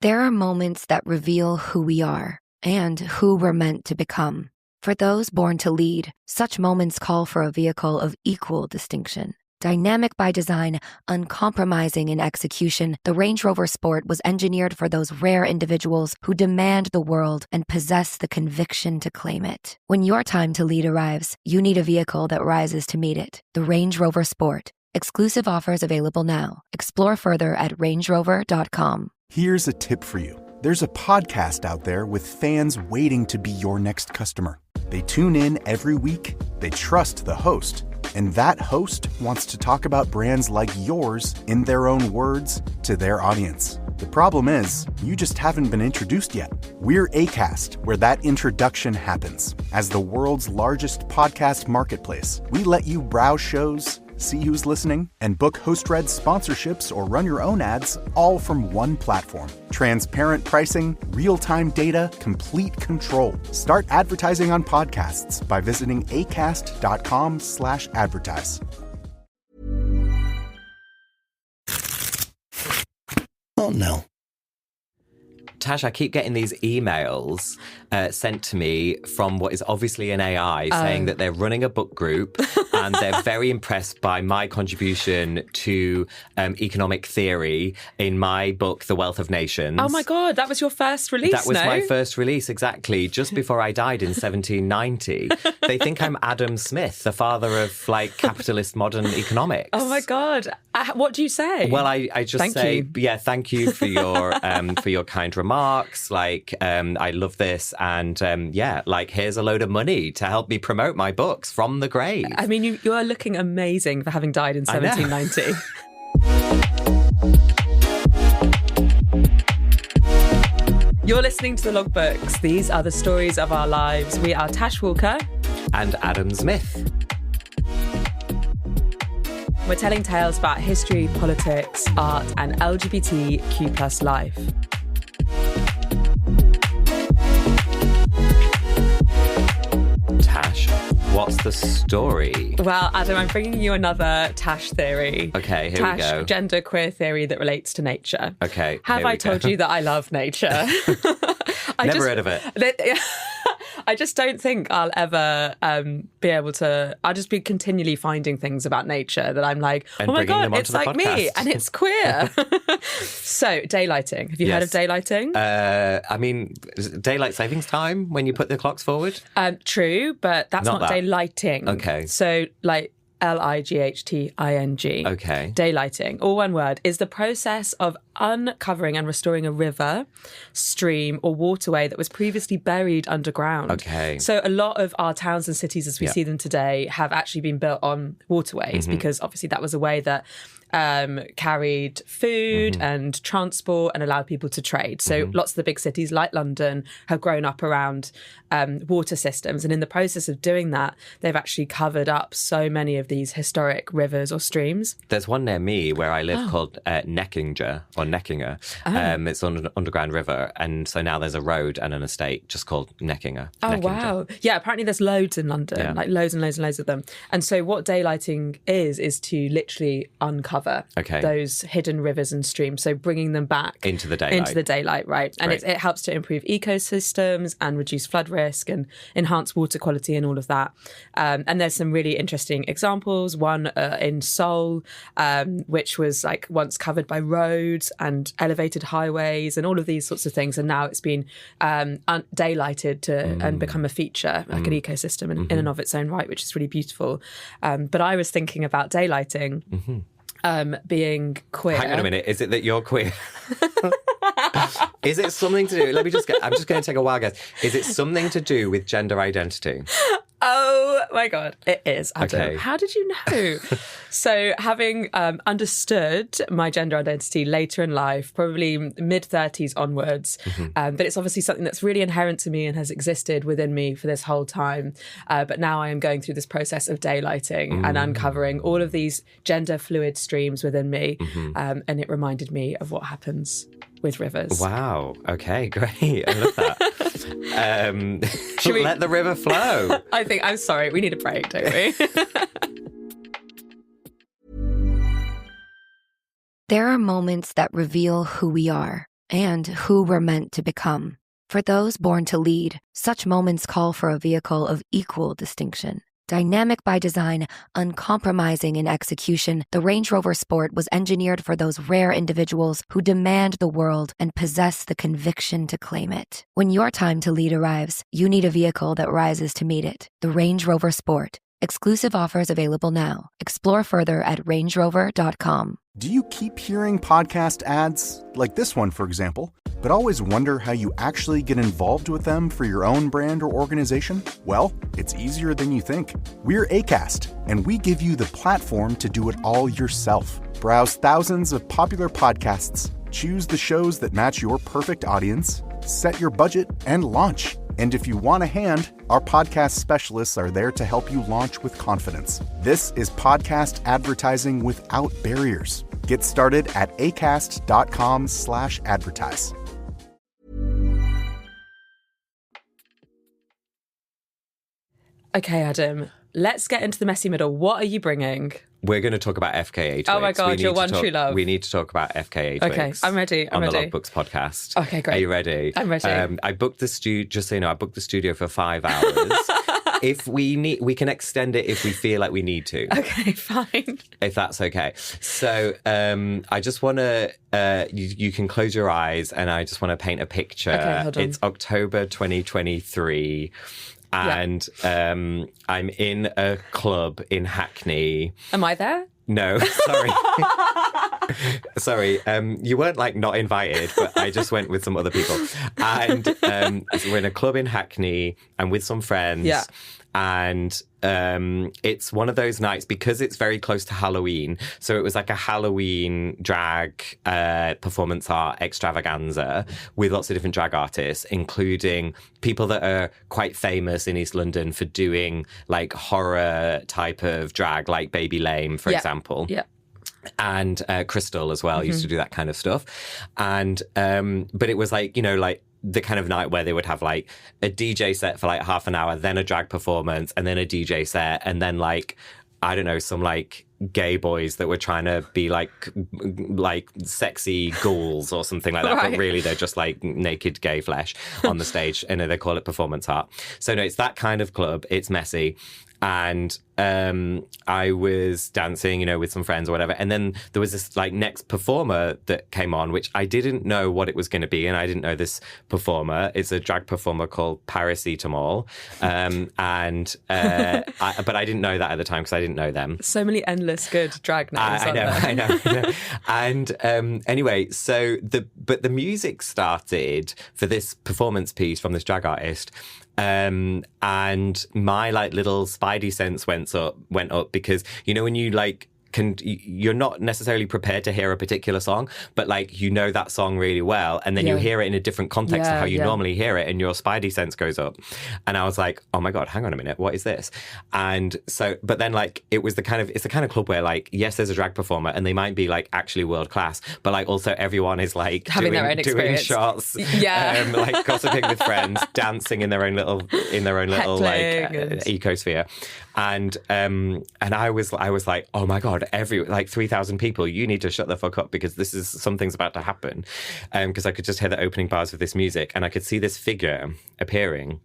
There are moments that reveal who we are and who we're meant to become. For those born to lead, such moments call for a vehicle of equal distinction. Dynamic by design, uncompromising in execution, the Range Rover Sport was engineered for those rare individuals who demand the world and possess the conviction to claim it. When your time to lead arrives, you need a vehicle that rises to meet it. The Range Rover Sport. Exclusive offers available now. Explore further at rangerover.com. Here's a tip for you. There's a podcast out there with fans waiting to be your next customer. They tune in every week, they trust the host, and that host wants to talk about brands like yours in their own words to their audience. The problem is, you just haven't been introduced yet. We're Acast, where that introduction happens. As the world's largest podcast marketplace, we let you browse shows, see who's listening, and book host-read sponsorships or run your own ads, all from one platform. Transparent pricing, real-time data, complete control. Start advertising on podcasts by visiting acast.com/advertise. Oh no. Tash, I keep getting these emails sent to me from what is obviously an AI saying that they're running a book group and they're very impressed by my contribution to economic theory in my book, The Wealth of Nations. Oh my God, that was your first release, That was my first release, exactly, just before I died in 1790. They think I'm Adam Smith, the father of, like, capitalist modern economics. Oh my God. What do you say? Well, I just say, thank you for your kind remarks. Like, I love this. And here's a load of money to help me promote my books from the grave. I mean, you are looking amazing for having died in 1790. You're listening to The Logbooks. These are the stories of our lives. We are Tash Walker. And Adam Zmith. We're telling tales about history, politics, art, and LGBTQ plus life. Tash, what's the story? Well, Adam, I'm bringing you another Tash theory. Okay, here we go. Gender queer theory that relates to nature. Okay, Have I told you that I love nature? Never heard of it. I just don't think I'll ever be able to. I'll just be continually finding things about nature that I'm like, and oh my God, it's like podcast. Me and it's queer. So, daylighting. Have you heard of daylighting? I mean, daylight savings time when you put the clocks forward? True, but that's not daylighting. Okay. So, like, lighting. Okay. Daylighting, all one word, is the process of uncovering and restoring a river, stream, or waterway that was previously buried underground. Okay. So a lot of our towns and cities as we see them today have actually been built on waterways because obviously that was a way that carried food and transport and allowed people to trade. So lots of the big cities like London have grown up around water systems. And in the process of doing that, they've actually covered up so many of these historic rivers or streams. There's one near me where I live called Neckinger. It's on an underground river. And so now there's a road and an estate just called Neckinger. Oh, Neckinger. wow. Yeah, apparently there's loads in London, like loads and loads and loads of them. And so what daylighting is to literally uncover those hidden rivers and streams. So bringing them back into the daylight. Right. And it helps to improve ecosystems and reduce flood risk and enhance water quality and all of that. And there's some really interesting examples. One in Seoul, which was like once covered by roads and elevated highways and all of these sorts of things. And now it's been daylighted to and become a feature, like an ecosystem in and of its own right, which is really beautiful. But I was thinking about daylighting being queer. Hang on a minute. Is it that you're queer? Is it something to do... I'm just going to take a wild guess. Is it something to do with gender identity? Oh my God, it is, Adam. Okay. How did you know? So having understood my gender identity later in life, probably mid-30s onwards, but it's obviously something that's really inherent to me and has existed within me for this whole time. But now I am going through this process of daylighting and uncovering all of these gender fluid streams within me. And it reminded me of what happens with rivers. Wow. Okay, great. I love that. Should we let the river flow? I'm sorry, we need a break, don't we? There are moments that reveal who we are and who we're meant to become. For those born to lead, such moments call for a vehicle of equal distinction. Dynamic by design, uncompromising in execution, the Range Rover Sport was engineered for those rare individuals who demand the world and possess the conviction to claim it. When your time to lead arrives, you need a vehicle that rises to meet it. The Range Rover Sport. Exclusive offers available now. Explore further at rangerover.com. Do you keep hearing podcast ads, like this one, for example, but always wonder how you actually get involved with them for your own brand or organization? Well, it's easier than you think. We're Acast, and we give you the platform to do it all yourself. Browse thousands of popular podcasts, choose the shows that match your perfect audience, set your budget, and launch. And if you want a hand, our podcast specialists are there to help you launch with confidence. This is podcast advertising without barriers. Get started at acast.com/advertise. Okay, Adam, let's get into the messy middle. What are you bringing? We're going to talk about FKA twigs. Oh my God, your one true love. We need to talk about FKA twigs. Okay, I'm ready. On the Logbooks podcast. Okay, great. Are you ready? I'm ready. I booked the studio, just so you know, I booked the studio for 5 hours. If we need, we can extend it if we feel like we need to. Okay, fine. If that's okay. So I just want to, you can close your eyes and I just want to paint a picture. Okay, hold on. It's October 2023. And I'm in a club in Hackney. Am I there? No, sorry. Sorry, you weren't like not invited, but I just went with some other people. And so we're in a club in Hackney and with some friends. Yeah. And it's one of those nights because it's very close to Halloween. So it was like a Halloween drag performance art extravaganza with lots of different drag artists, including people that are quite famous in East London for doing like horror type of drag, like Baby Lame, for example. Yeah. And Crystal as well used to do that kind of stuff. And but it was like, you know, like the kind of night where they would have like a DJ set for like half an hour, then a drag performance, and then a DJ set, and then like, I don't know, some like gay boys that were trying to be like sexy ghouls or something like that. Right. But really they're just like naked gay flesh on the stage, and they call it performance art. So no, it's that kind of club. It's messy. And I was dancing, you know, with some friends or whatever. And then there was this like next performer that came on, which I didn't know what it was going to be. And I didn't know this performer. It's a drag performer called Paracetamol. But I didn't know that at the time because I didn't know them. So many endless good drag names. I know. And anyway, so the music started for this performance piece from this drag artist. And my like little spidey sense went up because, you know, when you like you're not necessarily prepared to hear a particular song, but like you know that song really well, and then you hear it in a different context of how you normally hear it, and your spidey sense goes up. And I was like, oh my God, hang on a minute, what is this? And so, but then like it's the kind of club where like, yes, there's a drag performer and they might be like actually world class, but like also everyone is like having their own experience, doing shots, like gossiping with friends, dancing in their own little like ecosphere. And I was like, oh my God, like 3,000 people, you need to shut the fuck up because this is something's about to happen. Because I could just hear the opening bars of this music and I could see this figure appearing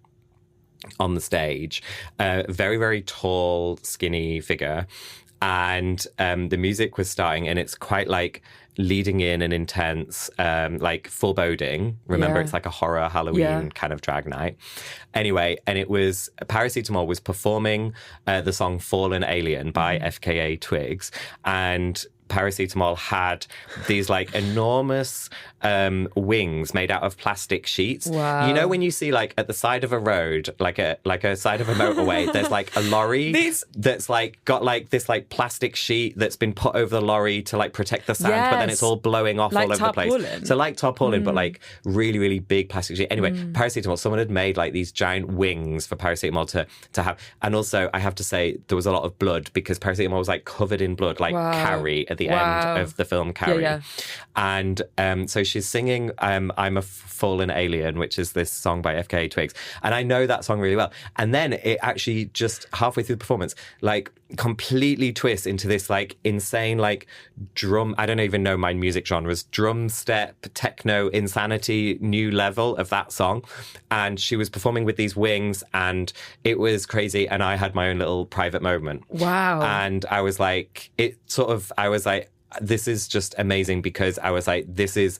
on the stage, very, very tall, skinny figure. And the music was starting and it's quite like leading in and intense, like foreboding. Remember, it's like a horror Halloween kind of drag night. Anyway, and it was, Paracetamol was performing the song Fallen Alien by FKA Twigs. And Paracetamol had these like enormous wings made out of plastic sheets. Wow. You know when you see like at the side of a road, like a side of a motorway, there's like a lorry that's like got like this like plastic sheet that's been put over the lorry to like protect the sand, but then it's all blowing off like all over the place. So like tarpaulin, but like really, really big plastic sheet. Anyway, Paracetamol, someone had made like these giant wings for Paracetamol to have. And also I have to say there was a lot of blood because Paracetamol was like covered in blood, like Carrie at the end of the film Carrie. Yeah. And so she's singing I'm a Fallen Alien, which is this song by FKA Twigs. And I know that song really well. And then it actually just halfway through the performance, like completely twists into this like insane like drum, I don't even know my music genres, drum step, techno, insanity, new level of that song. And she was performing with these wings and it was crazy. And I had my own little private moment. Wow. And I was like, this is just amazing, because I was like, this is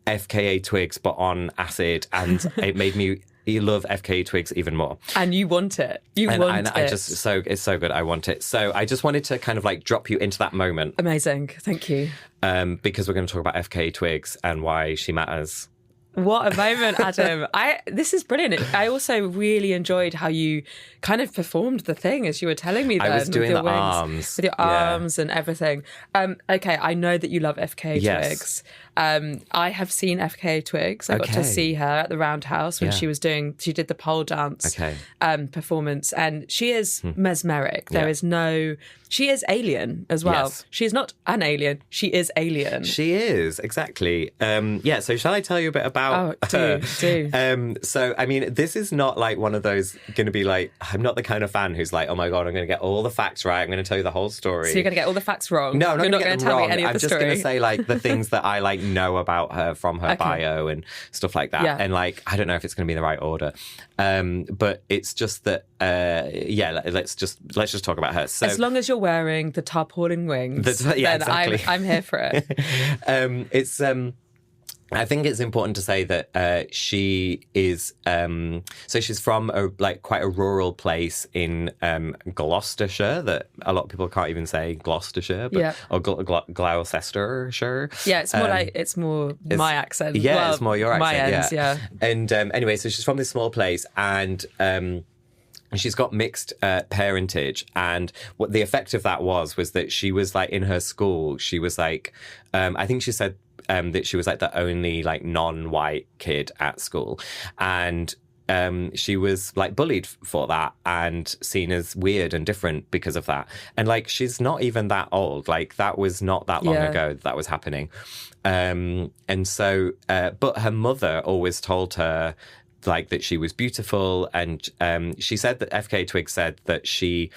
FKA Twigs, but on acid. And it made me love FKA Twigs even more. And you want it. It's so good. I want it. So I just wanted to kind of like drop you into that moment. Amazing. Thank you. Because we're going to talk about FKA Twigs and why she matters. What a moment, Adam. This is brilliant. I also really enjoyed how you kind of performed the thing as you were telling me. Then, I was doing the wings, arms. with your arms and everything. Okay, I know that you love FKA Twigs. I have seen FKA Twigs. I got to see her at the Roundhouse when she did the pole dance performance, and she is mesmeric. She is alien as well. Yes. She is not an alien. She is alien. She is, exactly. So shall I tell you a bit about do. So, I mean, this is not like one of those going to be like, I'm not the kind of fan who's like, oh my God, I'm going to get all the facts right. I'm going to tell you the whole story. So you're going to get all the facts wrong? No, I'm not going to tell me any of I'm the just story. going to say like the things that I like know about her from her bio and stuff like that. Yeah. And like, I don't know if it's going to be in the right order. But it's just that, let's just talk about her. So, as long as you're wearing the tarpaulin wings, then exactly. I'm here for it. I think it's important to say that she is. So she's from quite a rural place in Gloucestershire. That a lot of people can't even say Gloucestershire, or Gloucestershire. Yeah, it's more my accent. Yeah, well, it's more your accent. My ends, yeah. And anyway, so she's from this small place, and she's got mixed parentage, and what the effect of that was that she was like in her school. She was like, I think she said. That she was like the only like non-white kid at school, and she was like bullied for that and seen as weird and different because of that. And like she's not even that old. Like that was not that long ago that was happening. And so, but her mother always told her like that she was beautiful, and she said that FKA Twigs said that she,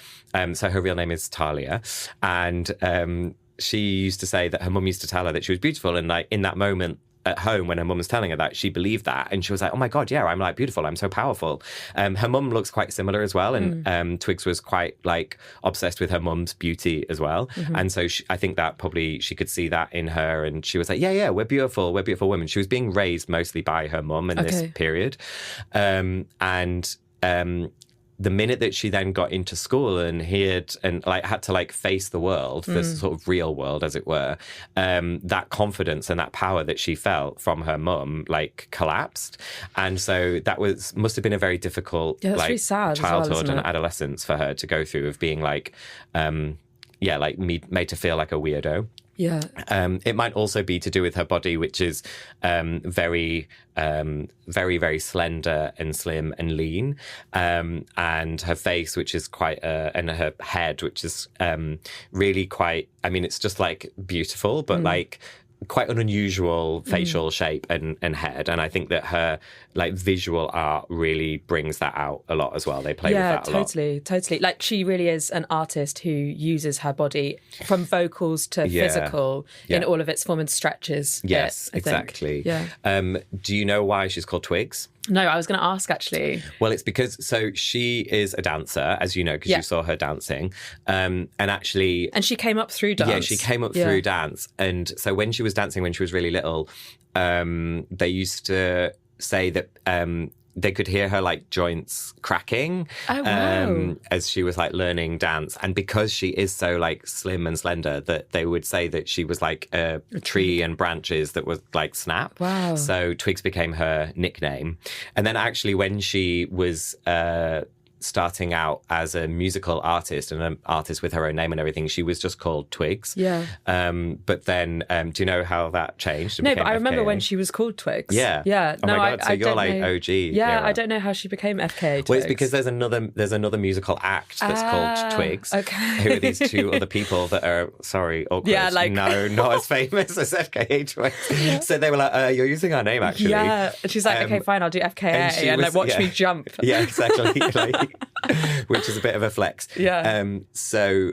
so her real name is Talia, and she used to say that her mum used to tell her that she was beautiful, and like in that moment at home when her mum was telling her that, she believed that, and she was like, oh my God, yeah, I'm like beautiful, I'm so powerful. Her mum looks quite similar as well, and Twigs was quite like obsessed with her mum's beauty as well, and so I think that probably she could see that in her, and she was like, yeah, we're beautiful women. She was being raised mostly by her mum in this period, the minute that she then got into school and had to like face the world, the sort of real world, as it were, that confidence and that power that she felt from her mum like collapsed, and so that must have been a very difficult really sad childhood and adolescence for her to go through, of being like, made to feel like a weirdo. Yeah. It might also be to do with her body, which is very, very, very slender and slim and lean, and her face, which is quite, and her head, which is really quite. I mean, it's just like beautiful, but like quite an unusual facial shape and head. And I think that her like visual art really brings that out a lot as well. They play with that a lot. Totally. Like she really is an artist who uses her body from vocals to physical in all of its form and stretches. Yes, exactly. Yeah. Do you know why she's called Twigs? No, I was going to ask actually. Well, it's because she is a dancer, as you know, because you saw her dancing, and she came up through dance. Yeah, she came up through dance, and so when she was dancing when she was really little, they used to say that they could hear her like joints cracking as she was like learning dance, and because she is so like slim and slender, that they would say that she was like a tree and branches that was like snap. Wow. So Twigs became her nickname, and then actually when she was starting out as a musical artist and an artist with her own name and everything, she was just called Twigs. Yeah. But then, do you know how that changed? No, but I remember when she was called Twigs. Yeah. Yeah. Oh no, my God, so you're like know. OG. Yeah, era. I don't know how she became FKA Twigs. Well, it's because there's another musical act that's called Twigs. Okay. Who are these two other people that are, sorry, awkward. Yeah, like... No, not as famous as FKA Twigs. Yeah. So they were like, you're using our name, actually. Yeah. And she's like, okay, fine, I'll do FKA and like, watch me jump. Yeah, exactly. Which is a bit of a flex. Yeah. So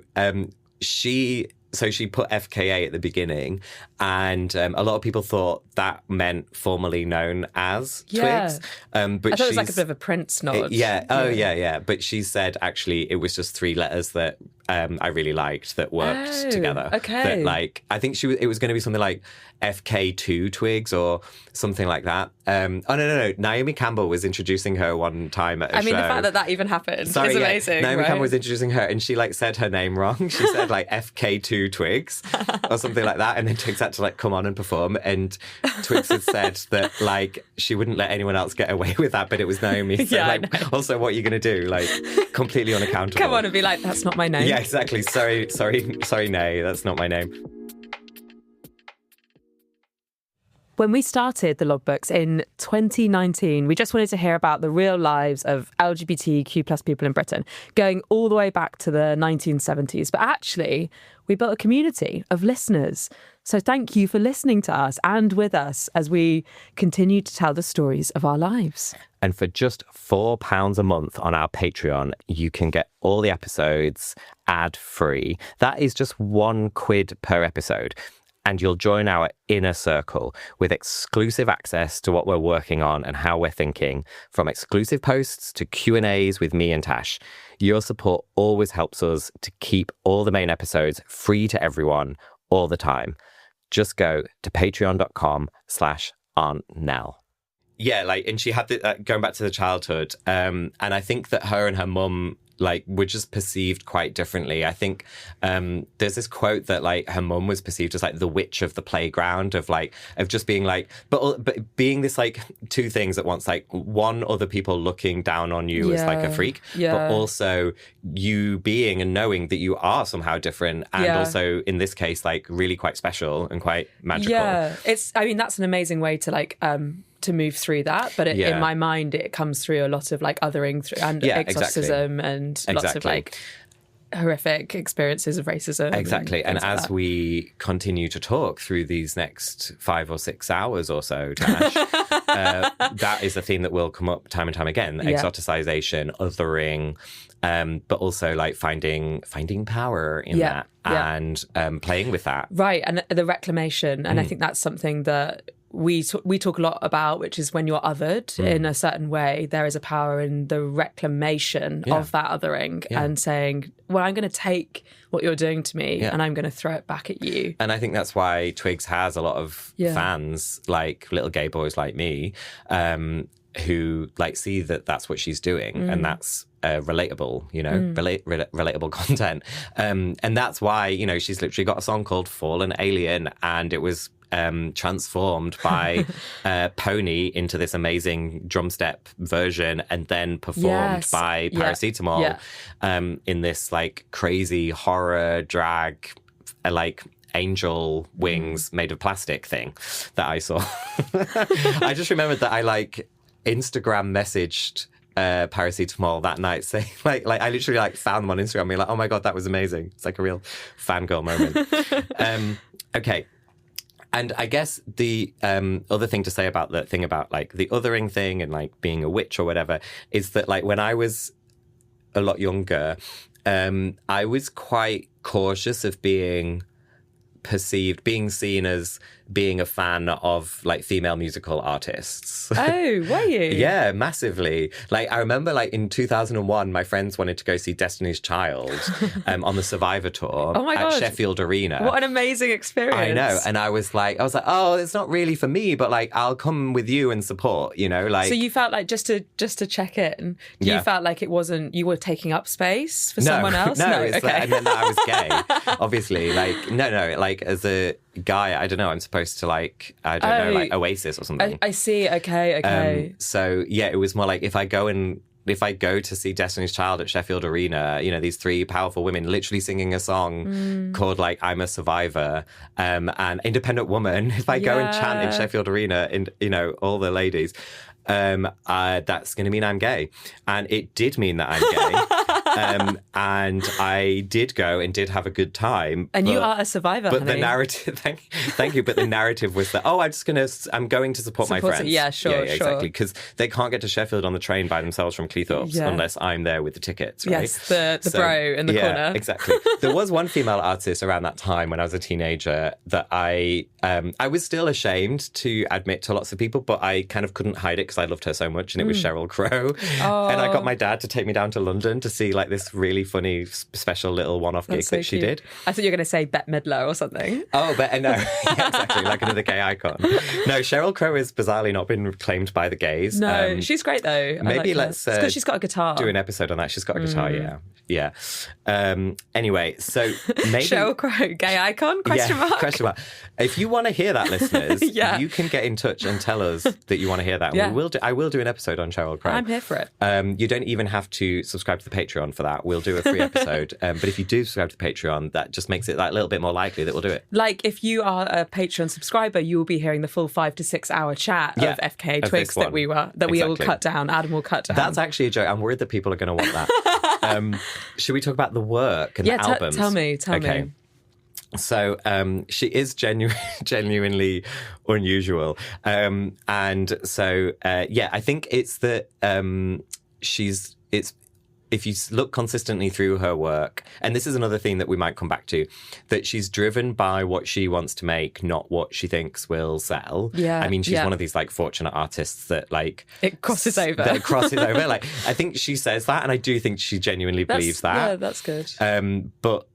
she put FKA at the beginning, and a lot of people thought that meant formerly known as Twigs. But I thought it was like a bit of a Prince nod. Yeah. But she said actually it was just 3 letters that I really liked that worked together. Okay. That, like, I think it was going to be something like FK2 Twigs or something like that. No. Naomi Campbell was introducing her one time at a show. The fact that even happened is amazing. Naomi right? Campbell was introducing her and she like said her name wrong. She said like FK2 Twigs or something like that. And then Twigs had to like come on and perform. And Twigs had said that like she wouldn't let anyone else get away with that, but it was Naomi. So like, also, what are you going to do? Like, completely unaccountable. Come on and be like, that's not my name. Yeah, exactly. Sorry, Nay, that's not my name. When we started the logbooks in 2019, we just wanted to hear about the real lives of LGBTQ plus people in Britain, going all the way back to the 1970s. But actually, we built a community of listeners. So thank you for listening to us and with us as we continue to tell the stories of our lives. And for just £4 a month on our Patreon, you can get all the episodes ad-free. That is just £1 per episode. And you'll join our inner circle with exclusive access to what we're working on and how we're thinking, from exclusive posts to Q&As with me and Tash. Your support always helps us to keep all the main episodes free to everyone all the time. Just go to patreon.com/AuntNell. Yeah, like, and she had the, going back to the childhood, and I think that her and her mum like were just perceived quite differently. I think there's this quote that like her mum was perceived as like the witch of the playground, of just being like, but being this like 2 things at once, like one, other people looking down on you as like a freak, but also you being and knowing that you are somehow different, and also in this case like really quite special and quite magical. Yeah, that's an amazing way to like to move through that, but in my mind it comes through a lot of like othering through and exorcism and lots of like horrific experiences of racism. Exactly. And as we continue to talk through these next 5 or 6 hours or so, Tash, that is a theme that will come up time and time again. Exoticization, othering, but also like finding power in that and playing with that. Right. And the reclamation. And I think that's something that we talk a lot about, which is when you're othered in a certain way, there is a power in the reclamation of that othering and saying, well, I'm going to take what you're doing to me and I'm going to throw it back at you. And I think that's why Twigs has a lot of fans, like little gay boys like me, who like see that that's what she's doing and that's relatable, you know, relatable content. And that's why, you know, she's literally got a song called Fallen Alien, and it was transformed by Pony into this amazing drum step version and then performed by Paracetamol in this like crazy horror drag like angel wings made of plastic thing that I saw. I just remembered that I like Instagram messaged Paracetamol that night saying like I literally like found them on Instagram being like, oh my God, that was amazing. It's like a real fangirl moment. Okay. And I guess the other thing to say about the thing about like the othering thing and like being a witch or whatever is that like when I was a lot younger, I was quite cautious of being seen as being a fan of like female musical artists. Oh, were you? Yeah, massively. Like I remember like in 2001, my friends wanted to go see Destiny's Child on the Survivor tour at Sheffield Arena. What an amazing experience. I know. And I was like, oh, it's not really for me, but like I'll come with you and support, you know, like. So you felt like just to check in, you felt like it wasn't, you were taking up space for someone else? No, it's like, and then that I was gay, obviously. Like, no, like as a guy, I don't know, I'm supposed to like, I don't know, like Oasis or something. I see. Okay. So yeah, it was more like if I go and if I go to see Destiny's Child at Sheffield Arena, you know, these three powerful women literally singing a song called like I'm a Survivor, and Independent Woman, if I go and chant in Sheffield Arena, in, you know, all the ladies, that's going to mean I'm gay. And it did mean that I'm gay. And I did go and did have a good time. And you are a survivor, But honey. the narrative, thank you. But the narrative was that, I'm going to support my friends. Yeah, sure. Exactly. Because they can't get to Sheffield on the train by themselves from Cleethorpes unless I'm there with the tickets, right? Yes, the bro in the corner. Yeah, exactly. There was one female artist around that time when I was a teenager that I was still ashamed to admit to lots of people, but I kind of couldn't hide it because I loved her so much, and it was Sheryl Crow. Oh. And I got my dad to take me down to London to see like this really funny special little one-off gig that she did. I thought you were going to say Bette Midler or something. Oh, but no, yeah, exactly, like another gay icon. No, Sheryl Crow has bizarrely not been claimed by the gays. No, she's great though. Maybe let's because she's got a guitar. do an episode on that. She's got a guitar, yeah. Anyway, so maybe Sheryl Crow, gay icon? Question mark. If you want to hear that, listeners, Yeah. you can get in touch and tell us that you want to hear that. Yeah. I will do an episode on Sheryl Crow. I'm here for it. You don't even have to subscribe to the Patreon for that. We'll do a free episode. But if you do subscribe to the Patreon, that just makes it that little bit more likely that we'll do it. Like, if you are a Patreon subscriber, you will be hearing the full 5 to 6 hour chat of FKA of Twigs this that we all cut down. Adam will cut down. That's actually a joke. I'm worried that people are going to want that. Should we talk about the work and the albums? Tell me. So she is genuinely unusual. And so, I think it's that if you look consistently through her work, and this is another thing that we might come back to, that she's driven by what she wants to make, not what she thinks will sell. Yeah. I mean, she's one of these like fortunate artists that like It crosses over. That crosses over. Like, I think she says that, and I do think she genuinely believes that. Yeah, that's good. But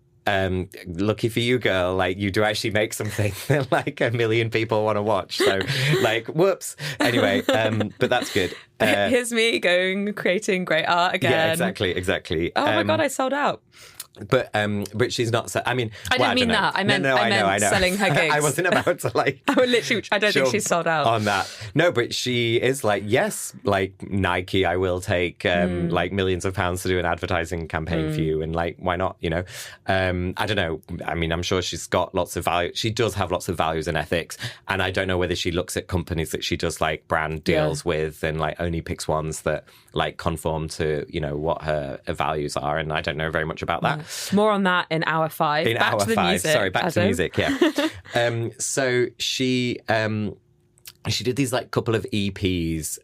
lucky for you, girl, like you do actually make something that like 1 million people want to watch. So like, whoops. Anyway, but that's good. Here's me creating great art again. Yeah, exactly. Oh my God, I sold out. But she's not. I mean, I didn't mean that. I meant selling her gigs. I wasn't about to like. I don't think she's sold out on that. No, but she is like, yes, like Nike. I will take like millions of pounds to do an advertising campaign for you, and like, why not? You know, I don't know. I mean, I'm sure she's got lots of value. She does have lots of values and ethics, and I don't know whether she looks at companies that she does like brand deals with, and like only picks ones that like conform to, you know, what her values are. And I don't know very much about that. More on that in hour 5. In back hour to the 5. music, Sorry, back Adam. to music, yeah. So she did these like couple of EPs.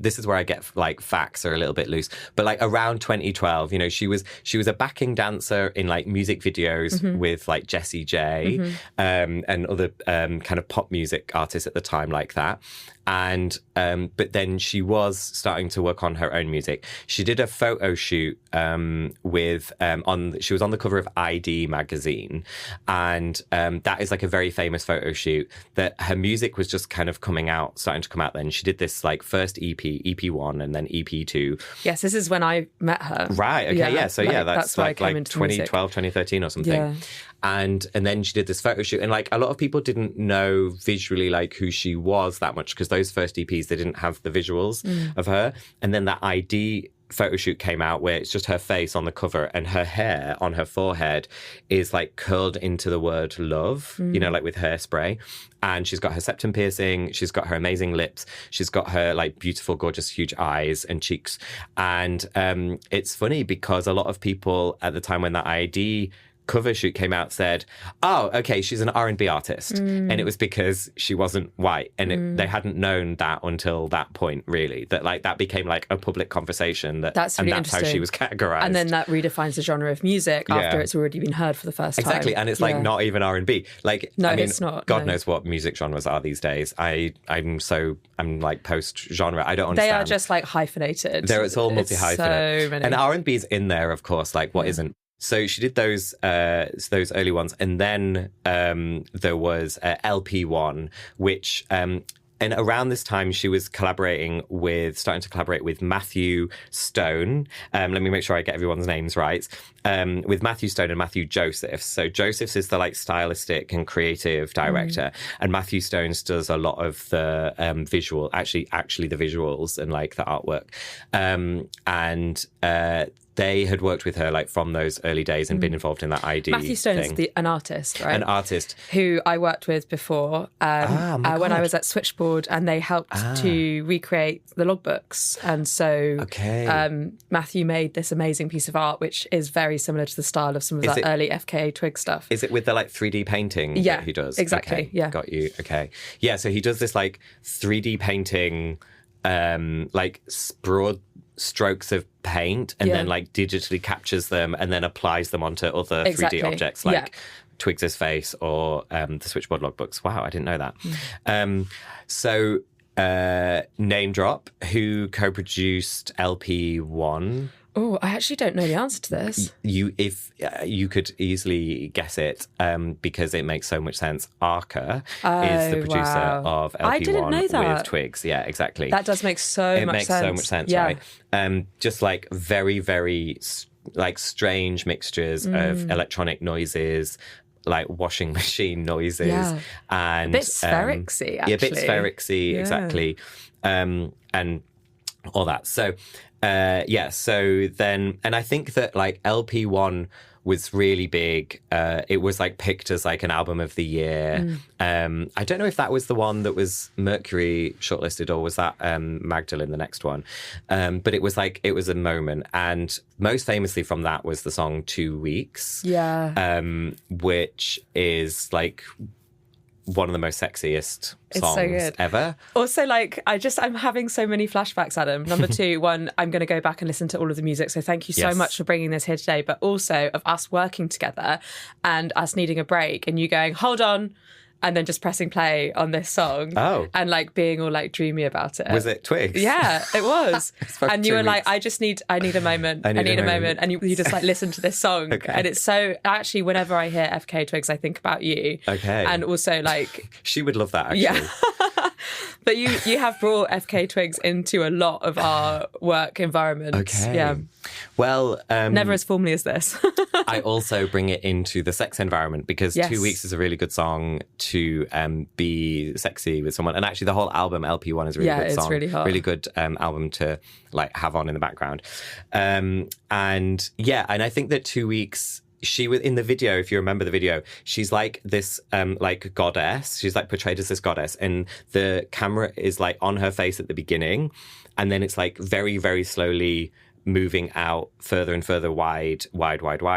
This is where I get like facts are a little bit loose, but like around 2012, you know, she was a backing dancer in like music videos with like Jessie J and other kind of pop music artists at the time like that. And but then she was starting to work on her own music. She did a photo shoot she was on the cover of ID magazine, and that is like a very famous photo shoot. That her music was just kind of starting to come out. Then she did this like first EP1, and then EP2. Yes, this is when I met her. Right. Okay. Yeah. So like, that's like 2012, 2013 or something. Yeah. And then she did this photo shoot, and like a lot of people didn't know visually like who she was that much, because those first EPs, they didn't have the visuals of her. And then that ID photo shoot came out where it's just her face on the cover, and her hair on her forehead is like curled into the word love, you know, like with hairspray. And she's got her septum piercing, she's got her amazing lips, she's got her like beautiful, gorgeous, huge eyes and cheeks. And it's funny because a lot of people at the time when that ID cover shoot came out said, oh, okay, she's an R&B artist. And it was because she wasn't white. And they hadn't known that until that point, really. That like that became like a public conversation. That's really interesting. How she was categorized. And then that redefines the genre of music after it's already been heard for the first time. Exactly. And it's like not even R&B. Like, no, I mean, it's not. God knows what music genres are these days. I'm like post-genre. I don't understand. They are just like hyphenated. It's all multi-hyphenate. So many. And R&B's in there, of course, like what isn't. So she did those early ones, and then there was LP1, which and around this time, she was starting to collaborate with Matthew Stone. Let me make sure I get everyone's names right. With Matthew Stone and Matthew Josephs. So Josephs is the like stylistic and creative director, and Matthew Stones does a lot of the visual, actually the visuals and like the artwork. They had worked with her like from those early days and been involved in that ID Matthew Stone thing. is an artist, right? An artist. Who I worked with before when I was at Switchboard, and they helped to recreate the logbooks. And so Matthew made this amazing piece of art, which is very similar to the style of some of that early FKA twig stuff. Is it with the like 3D painting that he does? Exactly. Okay, yeah. Got you. Okay. Yeah, so he does this like 3D painting, like broad strokes of paint and then like digitally captures them and then applies them onto other 3D objects like Twigs's face or the Switchboard logbooks. Wow, I didn't know that. So name drop, who co-produced LP1? Oh, I actually don't know the answer to this. You could easily guess it because it makes so much sense. Arca is the producer of LP1 I didn't know that. with Twigs. Yeah, exactly. That does make so much sense. It makes so much sense, right? Just like very, very like strange mixtures of electronic noises, like washing machine noises, and a bit Spherixy, actually. Yeah, a bit Spherixy, exactly, and all that. So. So then, and I think that like LP1 was really big. It was like picked as like an album of the year. I don't know if that was the one that was Mercury shortlisted or was that Magdalene, the next one. But it was a moment. And most famously from that was the song 2 Weeks. Yeah. Which is like one of the most sexiest songs ever. Also, like, I'm having so many flashbacks, Adam. Number 2, one, I'm going to go back and listen to all of the music. So thank you so much for bringing this here today. But also of us working together and us needing a break and you going, hold on, and then just pressing play on this song. Oh. And like being all like dreamy about it. Was it Twigs? Yeah, it was. And you were like, I need a moment. I need a moment. And you just like listen to this song. Okay. And it's so, actually, whenever I hear FKA Twigs, I think about you. Okay. And also like... She would love that, actually. Yeah. But you have brought FKA Twigs into a lot of our work environments. Okay. Yeah. Well... never as formally as this. I also bring it into the sex environment because 2 Weeks is a really good song to be sexy with someone. And actually the whole album, LP1, is a really good song. Yeah, it's really hot. Really good album to like have on in the background. And I think that 2 Weeks... She was in the video, if you remember the video, she's like this like goddess. She's like portrayed as this goddess and the camera is like on her face at the beginning and then it's like very, very slowly moving out further and further wide.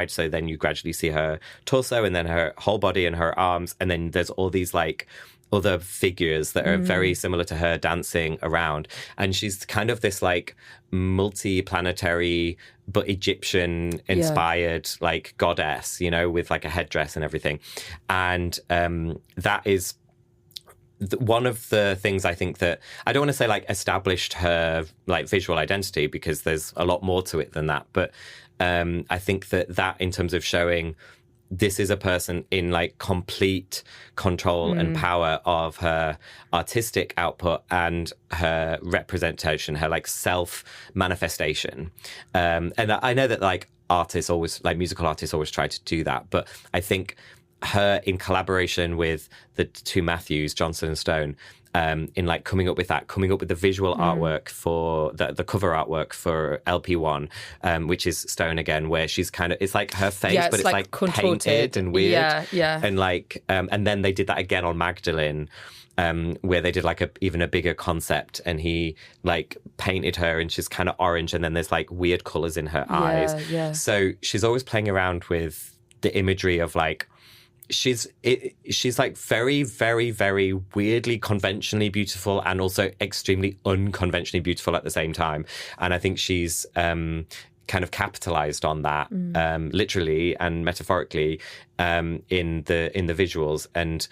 So then you gradually see her torso and then her whole body and her arms. And then there's all these like other figures that are very similar to her dancing around. And she's kind of this like multi-planetary but Egyptian inspired like goddess, you know, with like a headdress and everything. And that is one of the things I think that I don't want to say like established her like visual identity because there's a lot more to it than that. But I think that in terms of showing this is a person in like complete control and power of her artistic output and her representation, her like self manifestation. And I know that like musical artists always try to do that, but I think her in collaboration with the two Matthews, Johnson and Stone, in like coming up with the visual artwork for the cover artwork for LP1, which is Stone again, where she's kind of, it's like her face, but it's like painted and weird. Yeah. And like, and then they did that again on Magdalene, where they did like even a bigger concept and he like painted her and she's kind of orange and then there's like weird colors in her eyes. Yeah. So she's always playing around with the imagery of like, she's like very, very, very weirdly conventionally beautiful and also extremely unconventionally beautiful at the same time. And I think she's kind of capitalized on that, literally and metaphorically, in the visuals. And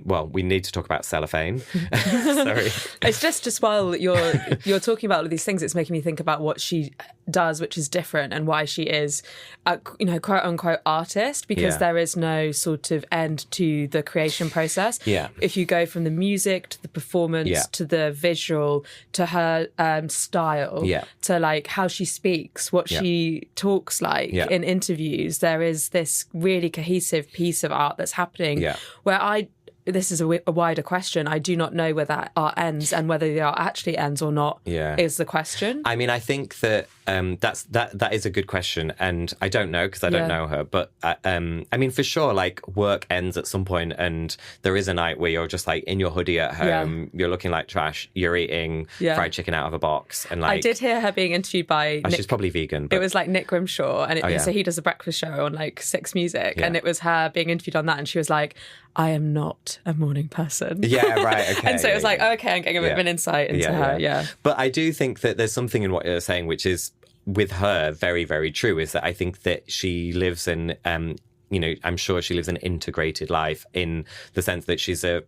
well, we need to talk about cellophane. Sorry, it's just while you're talking about all of these things, it's making me think about what she does, which is different, and why she is a, quote unquote artist, because there is no sort of end to the creation process. If you go from the music to the performance to the visual to her style to like how she speaks, what she talks like in interviews, there is this really cohesive piece of art that's happening where this is a wider question. I do not know where that art ends, and whether the art actually ends or not is the question. I mean, I think that that is a good question, and I don't know because I don't know her. But I mean, for sure, like work ends at some point, and there is a night where you're just like in your hoodie at home, you're looking like trash, you're eating fried chicken out of a box, and like I did hear her being interviewed by Nick, she's probably vegan. But... It was like Nick Grimshaw, and so he does a breakfast show on like Six Music, and it was her being interviewed on that, and she was like, I am not a morning person. Yeah, right, okay. And so it was like, okay, I'm getting a bit of an insight into her, But I do think that there's something in what you're saying, which is, with her, very, very true, is that I think that she lives in... I'm sure she lives an integrated life in the sense that she's a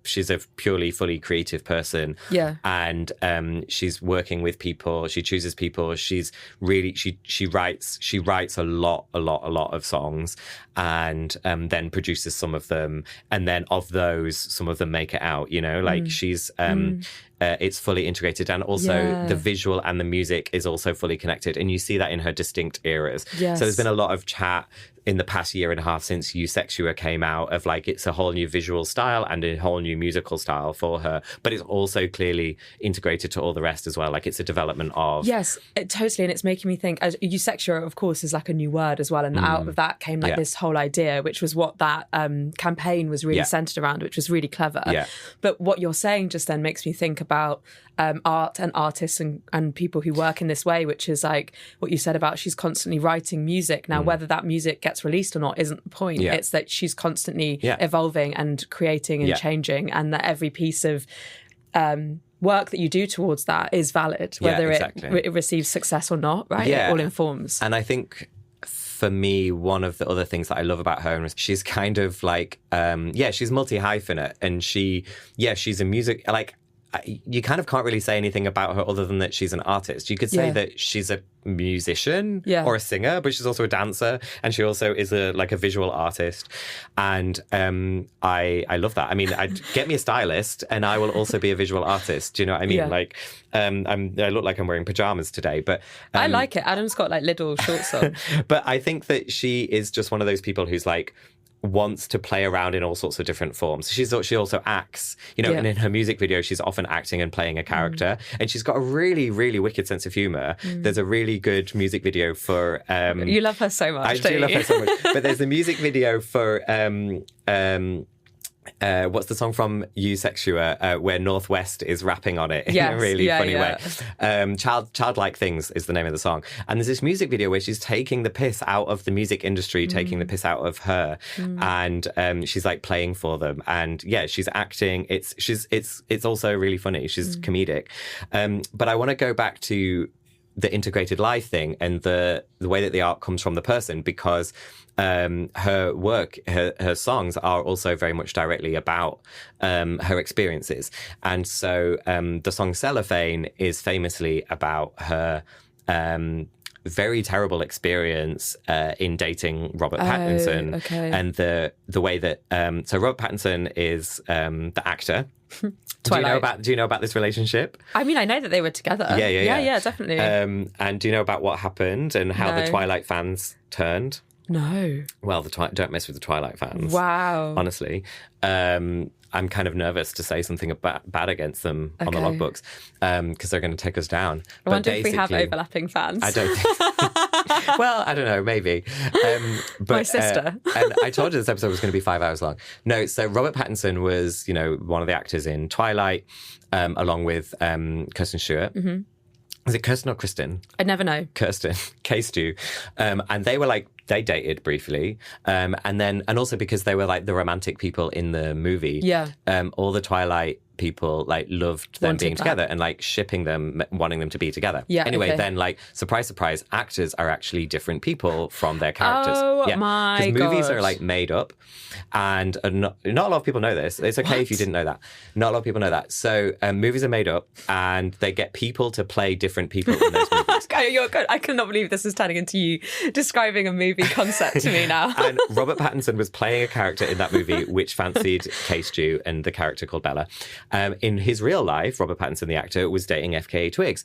purely, fully creative person. Yeah. And she's working with people. She chooses people. She's really she writes a lot of songs, and then produces some of them. And then of those, some of them make it out. She's. It's fully integrated, and also the visual and the music is also fully connected, and you see that in her distinct eras. Yes. So there's been a lot of chat in the past year and a half since Eusexua came out of like it's a whole new visual style and a whole new musical style for her, but it's also clearly integrated to all the rest as well. Like it's a development of... Yes, totally. And it's making me think, as Eusexua, of course, is like a new word as well. And out of that came like this whole idea, which was what that campaign was really centered around, which was really clever. Yeah. But what you're saying just then makes me think about art and artists and people who work in this way, which is like what you said about she's constantly writing music. Now, whether that music gets released or not isn't the point. Yeah. It's that she's constantly evolving and creating and changing, and that every piece of work that you do towards that is valid, whether it receives success or not, right? Yeah. It all informs. And I think... for me, one of the other things that I love about her is she's kind of like, she's multi-hyphenate, and she's a music, like, you kind of can't really say anything about her other than that she's an artist. You could say that she's a musician or a singer, but she's also a dancer, and she also is a visual artist. And I love that. I mean, I'd get me a stylist and I will also be a visual artist. Do you know what I mean? Yeah. Like, I look like I'm wearing pajamas today, but... I like it. Adam's got like little shorts on. But I think that she is just one of those people who's like, wants to play around in all sorts of different forms. She also acts, and in her music video, she's often acting and playing a character. And she's got a really, really wicked sense of humour. There's a really good music video for... you love her so much, I do love her so much. But there's a music video for... what's the song from Eusexua where Northwest is rapping on it in a really funny way? Childlike Things is the name of the song. And there's this music video where she's taking the piss out of the music industry, taking the piss out of her, and she's like playing for them. And she's acting. It's also really funny. She's comedic. But I want to go back to the integrated life thing and the way that the art comes from the person, because her work, her songs are also very much directly about her experiences. And so the song Cellophane is famously about her very terrible experience in dating Robert Pattinson. And the way that so Robert Pattinson is the actor. Do you know about this relationship? I mean, I know that they were together. Yeah, definitely. And do you know about what happened and how the Twilight fans turned? No. Well, don't mess with the Twilight fans. Wow. Honestly. I'm kind of nervous to say something bad against them on the logbooks because they're going to take us down. I wonder if we have overlapping fans. I don't think well, I don't know, maybe. But, my sister. And I told you this episode was going to be 5 hours long. No, so Robert Pattinson was, one of the actors in Twilight, along with Kirsten Stewart. Mm-hmm. Is it Kirsten or Kristen? I never know. Kirsten, K-Stew. And they were like, they dated briefly. And also because they were like the romantic people in the movie. Yeah. All the Twilight people like loved them being together and like shipping them, wanting them to be together. Then like surprise, surprise, actors are actually different people from their characters. My because movies are like made up, and not a lot of people know this. It's okay if you didn't know that. Not a lot of people know that. So movies are made up, and they get people to play different people in those movies. You're good. I cannot believe this is turning into you describing a movie concept to me now. And Robert Pattinson was playing a character in that movie which fancied Case Stew and the character called Bella. In his real life, Robert Pattinson, the actor, was dating FKA Twigs.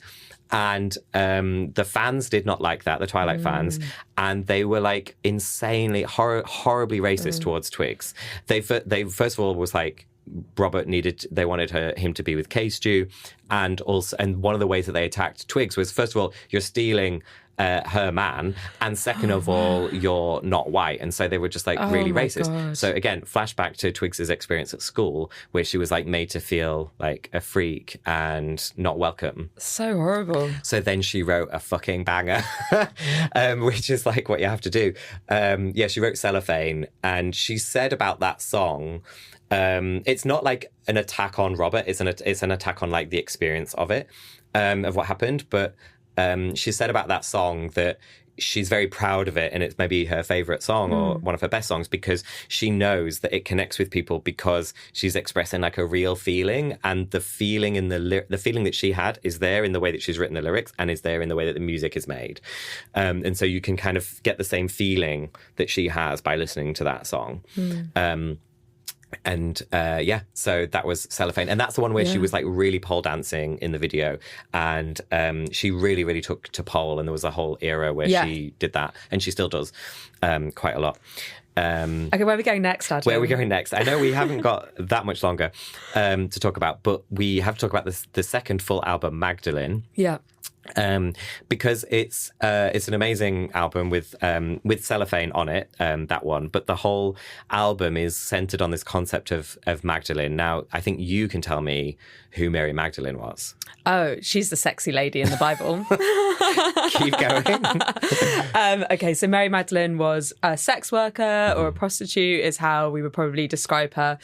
And the fans did not like that, the Twilight fans. And they were like insanely, horribly racist towards Twigs. They first of all was like, they wanted him to be with Case Stew. And one of the ways that they attacked Twigs was, first of all, you're stealing her man, and second of all, you're not white. And so they were just like really racist. God. So again, flashback to Twigs's experience at school, where she was like made to feel like a freak and not welcome. So horrible. So then she wrote a fucking banger, which is like what you have to do. She wrote Cellophane, and she said about that song, it's not like an attack on Robert, it's an attack on like the experience of it, of what happened. But she said about that song that she's very proud of it, and it's maybe her favourite song or one of her best songs, because she knows that it connects with people because she's expressing like a real feeling, and the feeling in the feeling that she had is there in the way that she's written the lyrics, and is there in the way that the music is made. And so you can kind of get the same feeling that she has by listening to that song. So that was Cellophane, and that's the one where she was like really pole dancing in the video, and she really, really took to pole, and there was a whole era where she did that, and she still does quite a lot. Okay, where are we going next, Adam? Where are we going next? I know we haven't got that much longer to talk about, but we have to talk about the second full album, Magdalene. Yeah. Because it's an amazing album with Cellophane on it, that one. But the whole album is centered on this concept of Magdalene. Now, I think you can tell me who Mary Magdalene was. Oh, she's the sexy lady in the Bible. Keep going. Okay, so Mary Magdalene was a sex worker or a prostitute is how we would probably describe her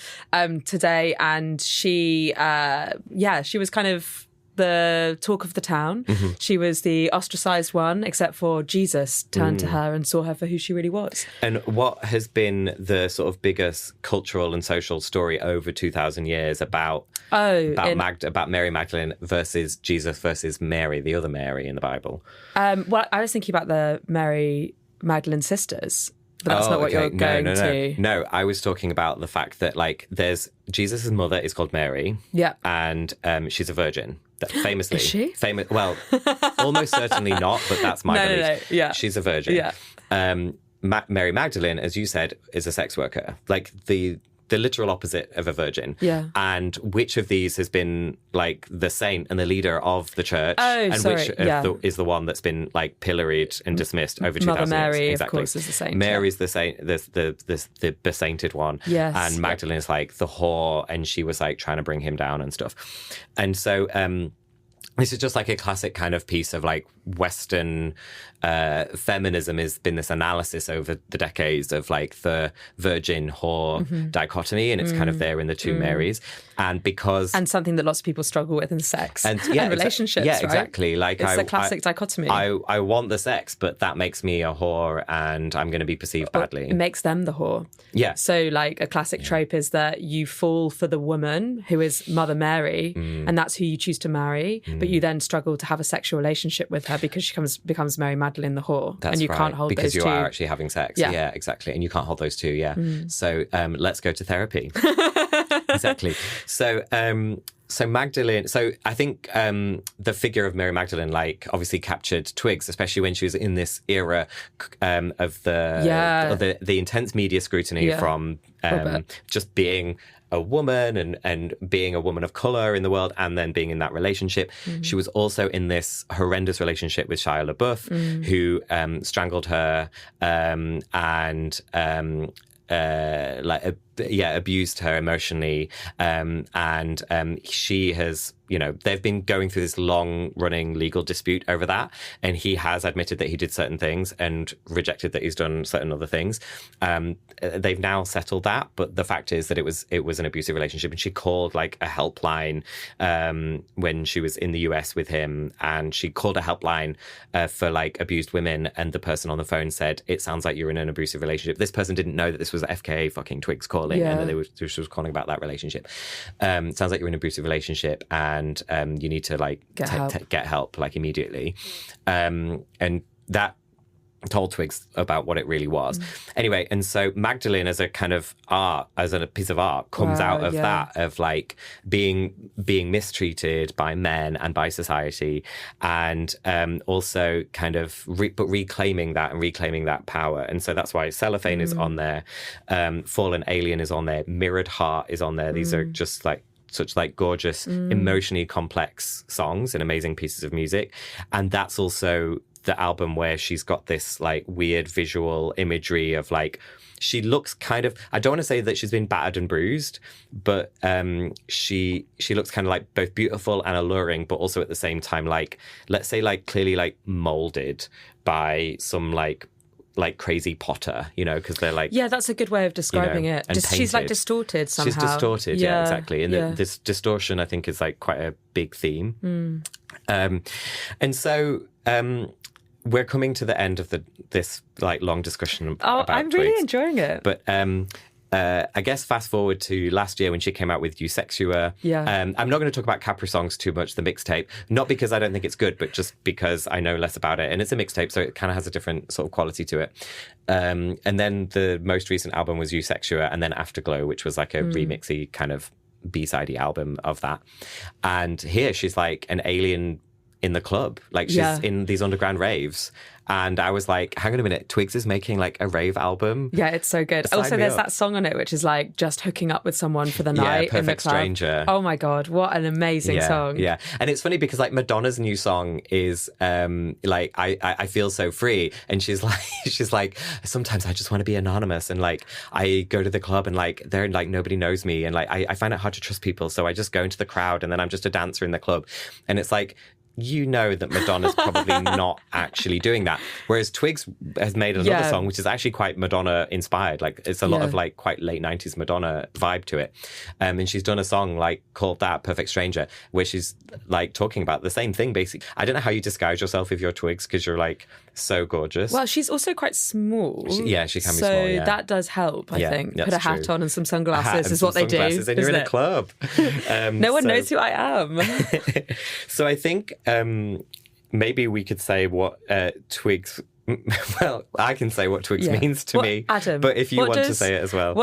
today. And she was kind of the talk of the town. She was the ostracized one, except for Jesus turned to her and saw her for who she really was. And what has been the sort of biggest cultural and social story over 2,000 years about Mary Magdalene versus Jesus versus Mary, the other Mary in the Bible? Well, I was thinking about the Mary Magdalene sisters. But that's not what you're going to. No, I was talking about the fact that like there's Jesus' mother is called Mary. Yeah. And she's a virgin. Famously. Is she? Well, almost certainly not, but that's my belief. No. Yeah. She's a virgin. Yeah. Mary Magdalene, as you said, is a sex worker. Like the literal opposite of a virgin. Yeah. And which of these has been like the saint and the leader of the church? Which is the one that's been like pilloried and dismissed over 2,000 years? Mother Mary, exactly. of course, is the saint. Mary's the saint, the besainted one. Yes. And Magdalene is like the whore, and she was like trying to bring him down and stuff. And so this is just like a classic kind of piece of like Western feminism has been this analysis over the decades of like the virgin whore dichotomy, and it's kind of there in the two Marys. And something that lots of people struggle with in sex and relationships. Yeah, right? exactly. Like it's a classic dichotomy. I want the sex, but that makes me a whore, and I'm going to be perceived badly. It makes them the whore. Yeah. So like a classic trope is that you fall for the woman who is Mother Mary, and that's who you choose to marry, but you then struggle to have a sexual relationship with her because she becomes Mary Magdalene the whore. That's and you right, can't hold because those you two. are actually having sex. Yeah, exactly. And you can't hold those two, So let's go to therapy. Exactly. So Magdalene, so I think the figure of Mary Magdalene, like, obviously captured Twigs, especially when she was in this era of the intense media scrutiny from just being a woman and being a woman of colour in the world, and then being in that relationship. She was also in this horrendous relationship with Shia LaBeouf, who strangled her and abused her emotionally, and she has, they've been going through this long-running legal dispute over that, and he has admitted that he did certain things and rejected that he's done certain other things. They've now settled that, but the fact is that it was an abusive relationship, and she called like a helpline when she was in the US with him, and she called a helpline for like abused women, and the person on the phone said, "It sounds like you're in an abusive relationship." This person didn't know that this was FKA fucking Twigs calling, and that she was calling about that relationship. Sounds like you're in an abusive relationship, and you need to like get help like immediately. And that told Twigs about what it really was. Anyway, and so Magdalene as a kind of art, as a piece of art, comes out of that, of like being mistreated by men and by society, and also kind of reclaiming that power. And so that's why Cellophane is on there, Fallen Alien is on there, Mirrored Heart is on there. These are just like such like gorgeous, emotionally complex songs and amazing pieces of music. And that's also the album where she's got this like weird visual imagery of like, she looks kind of, I don't want to say that she's been battered and bruised, but she looks kind of like both beautiful and alluring, but also at the same time, like, let's say like clearly like molded by some like crazy potter, because they're like... Yeah, that's a good way of describing it. She's like distorted somehow. She's distorted, yeah exactly. And this distortion, I think, is like quite a big theme. And so... we're coming to the end of this like long discussion about I'm Twigs. really enjoying it. But I guess fast forward to last year when she came out with Eusexua. I'm not going to talk about Capri Songs too much, the mixtape. Not because I don't think it's good, but just because I know less about it. And it's a mixtape, so it kind of has a different sort of quality to it. And then the most recent album was Eusexua, and then Afterglow, which was like a remixy kind of B-sidey album of that. And here she's like an alien in the club, like she's in these underground raves, and I was like, hang on a minute, Twigs is making like a rave album. Yeah, it's so good. Also, there's that song on it which is like just hooking up with someone for the night in the club. Stranger. Oh my god, what an amazing song. Yeah, and it's funny because like Madonna's new song is like I feel so free, and she's like sometimes I just want to be anonymous, and like I go to the club and like they're like nobody knows me, and like I find it hard to trust people, so I just go into the crowd and then I'm just a dancer in the club. And it's like, that Madonna's probably not actually doing that. Whereas Twigs has made another song, which is actually quite Madonna inspired. Like it's a lot of like quite late 90s Madonna vibe to it. And she's done a song like called that Perfect Stranger, where she's like talking about the same thing basically. I don't know how you disguise yourself if you're Twigs, because you're like so gorgeous. Well, she's also quite small. She can be small, So that does help, I think. Put a hat on and some sunglasses is what they do. And you're in a club. No one knows who I am. So I think maybe we could say what Twigs... Well, I can say what Twigs means to me, Adam, but if you want to say it as well.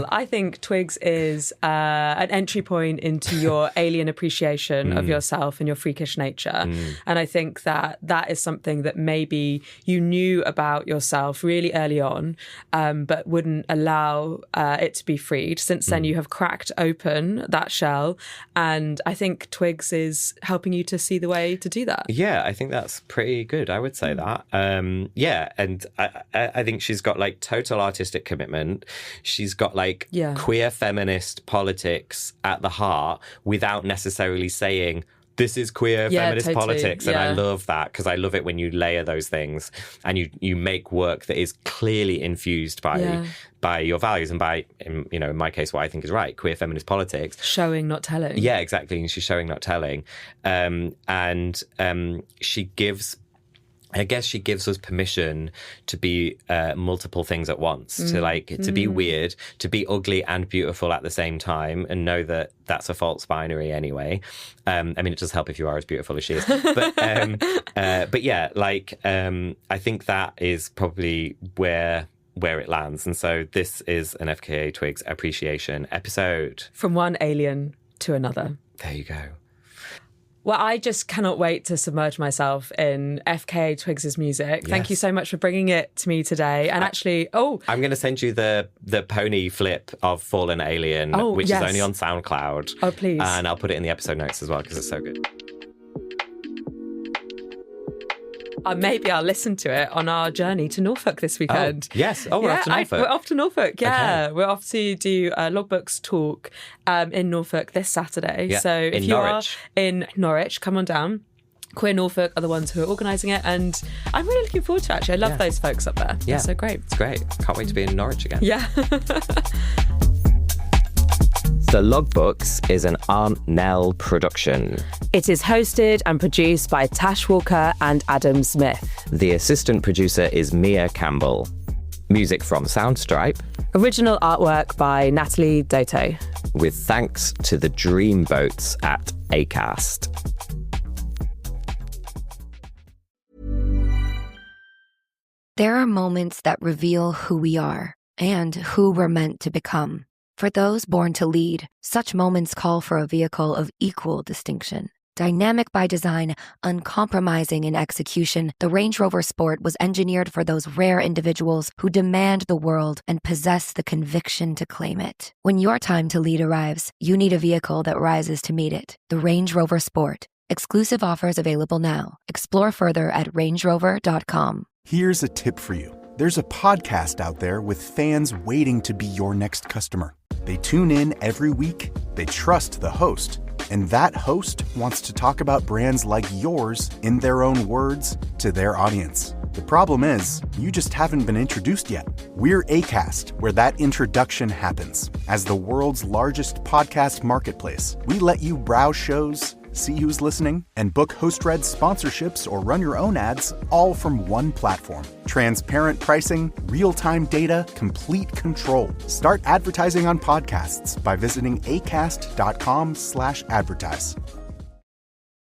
I think Twigs is an entry point into your alien appreciation of yourself and your freakish nature. And I think that is something that maybe you knew about yourself really early on, but wouldn't allow it to be freed. Since then, you have cracked open that shell. And I think Twigs is helping you to see the way to do that. Yeah, I think that's pretty good. I would say that. And I think she's got like total artistic commitment. She's got like queer feminist politics at the heart without necessarily saying, this is queer feminist politics. And I love that, because I love it when you layer those things and you make work that is clearly infused by your values and by, in my case, what I think is right, queer feminist politics. Showing, not telling. Yeah, exactly. And she's showing, not telling. And she gives us permission to be multiple things at once, to be weird, to be ugly and beautiful at the same time, and know that that's a false binary anyway. I mean, it does help if you are as beautiful as she is. But yeah, like, I think that is probably where it lands. And so this is an FKA Twigs appreciation episode. From one alien to another. There you go. Well, I just cannot wait to submerge myself in FKA Twigs' music. Yes. Thank you so much for bringing it to me today. And I'm going to send you the pony flip of Fallen Alien, which is only on SoundCloud. Oh, please. And I'll put it in the episode notes as well, because it's so good. maybe I'll listen to it on our journey to Norfolk this weekend. Oh, yes. Oh, we're off to Norfolk. We're off to Norfolk, yeah. Okay. We're off to do a Logbooks talk in Norfolk this Saturday. Yeah. So if In you Norwich. are in Norwich, come on down. Queer Norfolk are the ones who are organising it, and I'm really looking forward to it, actually. I love those folks up there. Yeah. They're so great. It's great. Can't wait to be in Norwich again. Yeah. The Logbooks is an Aunt Nell production. It is hosted and produced by Tash Walker and Adam Zmith. The assistant producer is Mia Campbell. Music from Soundstripe, Original artwork by Natalie Doto. with thanks to the dreamboats at Acast. There are moments that reveal who we are and who we're meant to become. For those born to lead, such moments call for a vehicle of equal distinction. Dynamic by design, uncompromising in execution, the Range Rover Sport was engineered for those rare individuals who demand the world and possess the conviction to claim it. When your time to lead arrives, you need a vehicle that rises to meet it. The Range Rover Sport. Exclusive offers available now. Explore further at rangerover.com. Here's a tip for you. There's a podcast out there with fans waiting to be your next customer. They tune in every week, they trust the host, and that host wants to talk about brands like yours in their own words to their audience. The problem is, you just haven't been introduced yet. We're Acast, where that introduction happens. As the world's largest podcast marketplace, we let you browse shows, see who's listening, and book host-read sponsorships or run your own ads, all from one platform. Transparent pricing, real-time data, complete control. Start advertising on podcasts by visiting acast.com/advertise.